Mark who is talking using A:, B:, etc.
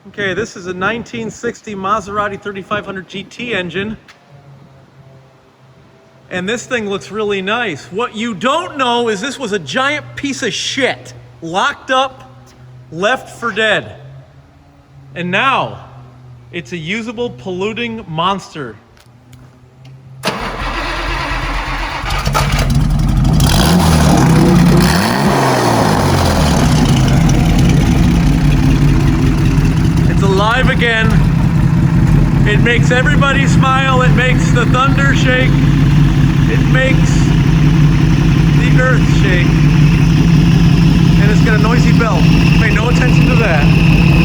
A: Okay, this is a 1960 Maserati 3500 GT engine. And this thing looks really nice. What you don't know is this was a giant piece of shit. Locked up, left for dead. And now, it's a usable, polluting monster. Alive again. It makes everybody smile. It makes the thunder shake. It makes the earth shake. And it's got a noisy bell. Pay no attention to that.